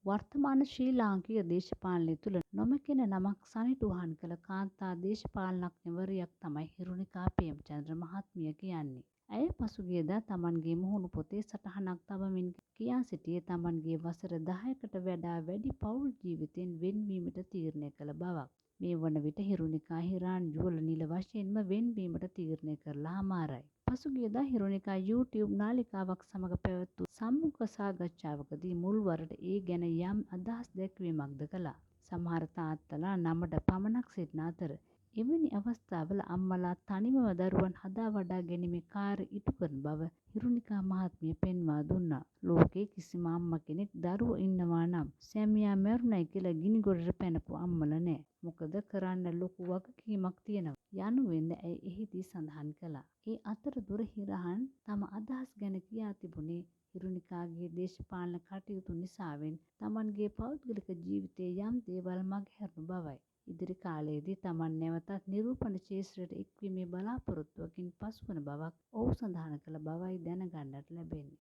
වර්තමාන ශ්‍රී ලාංකික දේශපාලනය තුළ නොමැකෙන නමක් සනිටුහන් කළ කාන්තා දේශපාලනඥවරියක් තමයි හිරුණිකා ප්‍රේමචන්ද්‍ර මහත්මිය කියන්නේ. ඇය පසුගියදා තමන්ගේ මුහුණු පොතේ සටහනක් තබමින් කියා සිටියේ තමන්ගේ වසර 10කට වඩා වැඩි පවුල් ජීවිතයෙන් වෙන්වීමට තීරණය කළ බවක්. මේ වන විට හිරුණිකා හිරාන් යුවළ නිල වශයෙන්ම වෙන්වීමට තීරණය කරලා හමාරයි. පසුගියදා හිරුණිකා YouTube නාලිකාවක් සමග පැවැත් වූ සම්මුඛ සාකච්ඡාවකදී මුල්වරට ඒ ගැන යම් අදහස් දැක්වීමක්ද කළා. සමහර තාත්තලා 9ට පමණක් සිටින අතර එවැනි අවස්ථාවල අම්මලා තනිවම දරුවන් හදා වඩා ගැනීමේ කාර්ය ඉටු කරන බව හිරුණිකා මහත්මිය පෙන්වා දුන්නා. ලෝකේ කිසිම අම්ම කෙනෙක් දරුවෝ ඉන්නවා නම් සැමියා මැරුණයි කියලා ගිනිගොඩට පැනපු අම්මලා නෑ. මොකද කරන්න ලොකු වගකීමක් තියෙනවා යනුවෙන්ද ඇය එහිදී සඳහන් කළා. ඒ අතරතුර හිරහන් තම අදහස් ගැන කියා තිබුණේ හිරුණිකාගේ දේශපාලන කටයුතු නිසාවෙන් තමන්ගේ පෞද්ගලික ජීවිතයේ යම් දේවල් මගහැරුණු බවයි. ඉදිරි කාලයේදී තමන් නැවතත් නිරූපණ ක්ෂේත්‍රයට එක්වීමේ බලාපොරොත්තුවකින් පසුවන බවක් ඔහු සඳහන් කළ බවයි දැනගන්නට ලැබෙන්නේ.